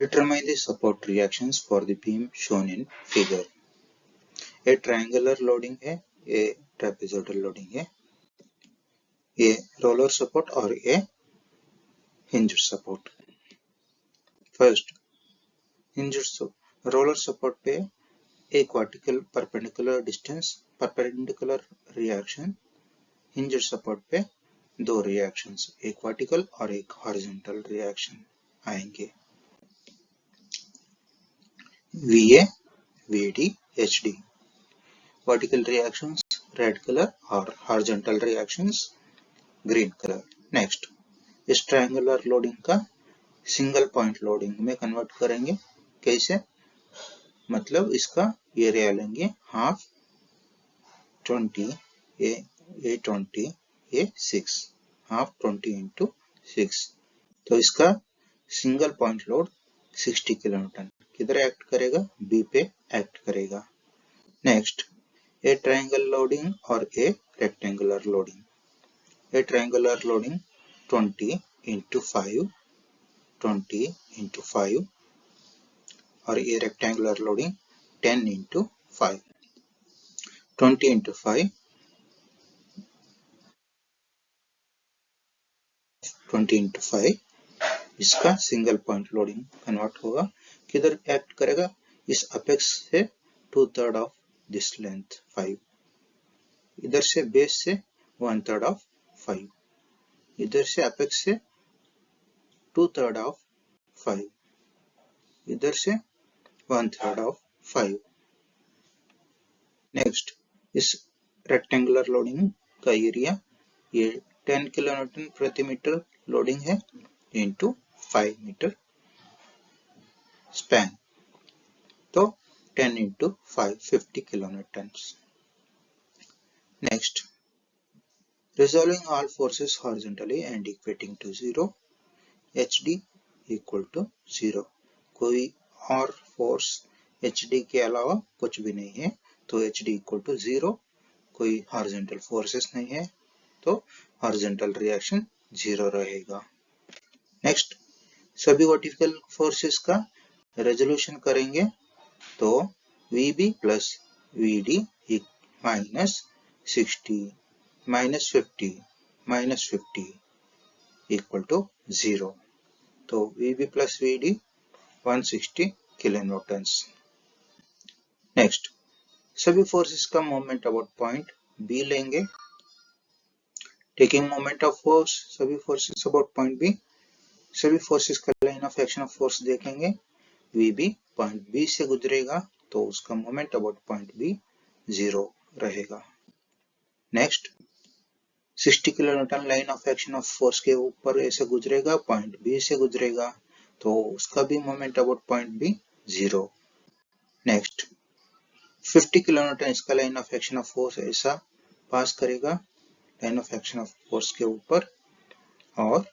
Determine the support reactions for the beam shown in figure. A triangular loading है, a trapezoidal loading है, a roller support और a hinged support. First, roller support पे एक vertical perpendicular distance perpendicular reaction, hinged support पे दो reactions, एक vertical और एक horizontal reaction आएंगे. VA, VD, HD. Vertical reactions red color और horizontal reactions green color. Next, इस triangular loading का single point loading में convert करेंगे. कैसे? मतलब इसका एरिया लेंगे half 20 A20 A6 half 20 into 6. तो इसका single point load 60 किलोन्यूटन किधर एक्ट करेगा? बी पे एक्ट करेगा. नेक्स्ट, ए ट्रायंगल लोडिंग और ए रेक्टेंगुलर लोडिंग. ए ट्रायंगुलर लोडिंग 20 into 5 20 into 5 और ये rectangular loading 10 into 5. 20 into 5 20 into 5 इसका सिंगल पॉइंट लोडिंग कन्वर्ट होगा. किधर एक्ट करेगा? इस अपेक्स से 2/3 ऑफ दिस लेंथ 5, इधर से बेस से 1/3 ऑफ 5, इधर से अपेक्स से 2/3 ऑफ 5, इधर से 1/3 ऑफ 5. नेक्स्ट, इस रेक्टेंगुलर लोडिंग का एरिया ये 10 किलोन्यूटन प्रति मीटर लोडिंग है इनटू 5 मीटर स्पैन, तो 10 into 5 50 kilonewtons. Next, resolving all forces horizontally and equating to 0, HD equal to 0. कोई और फोर्स HD के अलावा कुछ भी नहीं है तो HD equal to 0. कोई हॉरिजॉन्टल फोर्सेस नहीं है तो हॉरिजॉन्टल रिएक्शन 0 रहेगा. नेक्स्ट, सभी वर्टिकल फोर्सेस का रेजोल्यूशन करेंगे तो VB plus VD minus 60 minus 50 minus 50 equal to 0. तो VB plus VD 160 kilonewtons. Next, सभी फोर्सेस का मोमेंट अबाउट पॉइंट B लेंगे. टेकिंग मोमेंट ऑफ फोर्स सभी फोर्सेस अबाउट पॉइंट B. सभी फोर्सेस का line of action of force देखेंगे. VB point B से गुजरेगा तो उसका मोमेंट अबाउट पॉइंट B 0 रहेगा. Next, 60 kilonewton line of action of force के ऊपर ऐसे गुजरेगा, पॉइंट B से गुजरेगा तो उसका भी moment about point B 0. Next, 50 kilonewton इसका line of action of force ऐसा पास करेगा line of action of force के ऊपर और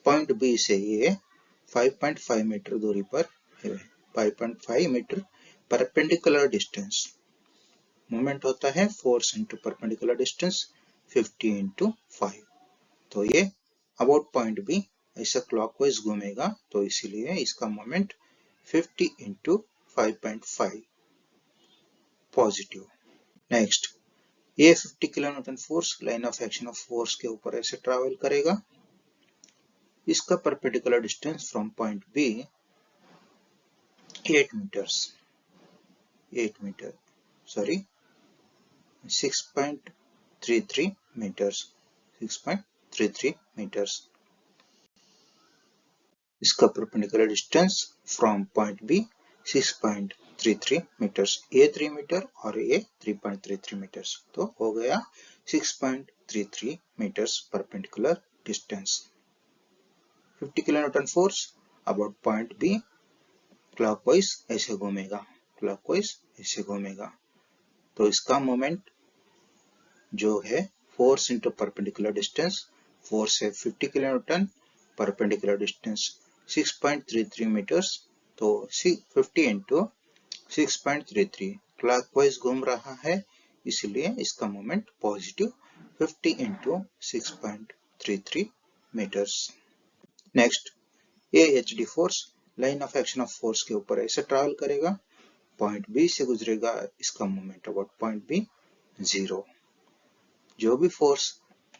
पॉइंट B से ये 5.5 मीटर दूरी पर है. 5.5 मीटर परपेंडिकुलर डिस्टेंस. मोमेंट होता है force into perpendicular distance 50 into 5. तो ये अबाउट पॉइंट B ऐसा क्लॉकवाइज घूमेगा तो इसीलिए इसका मोमेंट 50 into 5.5 पॉजिटिव. नेक्स्ट, ये 50 kilonewton force line of action of force के ऊपर ऐसे ट्रैवल करेगा. इसका perpendicular distance from point B 8 meters. 6.33 meters. 6.33 meters. इसका perpendicular distance from point B 6.33 meters. ये 3 मीटर और ये 3.33 meters. तो हो गया 6.33 meters perpendicular distance. 50 kilonewton force about point B clockwise ऐसे घूमेगा तो इसका मोमेंट जो है force into perpendicular distance. Force है 50 किलोन्यूटन, परपेंडिकुलर डिस्टेंस 6.33 मीटर्स तो 50 इंटू 6.33 क्लॉकवाइज घूम रहा है इसलिए इसका moment positive 50 into 6.33 metres. Next, ये HD force line of action of force के ऊपर ऐसे ट्रैवल करेगा, पॉइंट बी से गुजरेगा, इसका मोमेंट अबाउट पॉइंट बी 0। जो भी फोर्स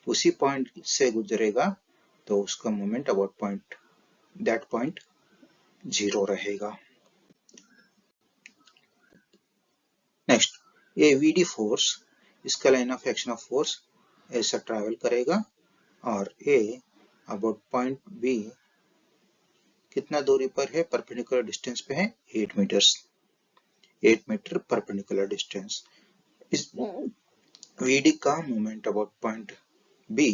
उसी पॉइंट से गुजरेगा तो उसका moment about point that point 0 रहेगा। नेक्स्ट, ये वीडी फोर्स, इसका line of action of force ऐसा ट्रैवल करेगा और ए अबाउट पॉइंट बी कितना दूरी पर है, परपेंडिकुलर डिस्टेंस पे है 8 मीटर्स, 8 मीटर परपेंडिकुलर डिस्टेंस। इस वीडी का moment about point B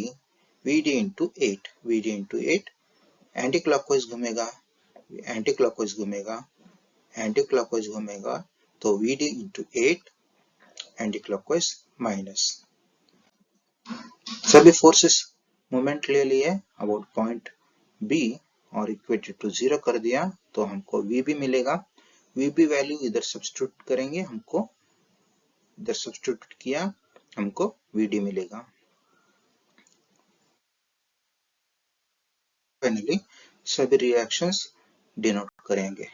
VD into 8, VD into 8 anti clockwise घूमेगा, एंटी क्लॉकवाइज घूमेगा, एंटी क्लॉकवाइज घूमेगा, तो VD into 8 anti clockwise minus. सभी फोर्सेस मोमेंट ले लिए अबाउट पॉइंट बी और इक्वेटेड टू 0 कर दिया तो हमको वीबी मिलेगा। वीबी वैल्यू इधर सब्स्टिट्यूट करेंगे, हमको इधर सब्स्टिट्यूट किया, हमको वीडी मिलेगा। फाइनली सभी रिएक्शंस डिनोट करेंगे।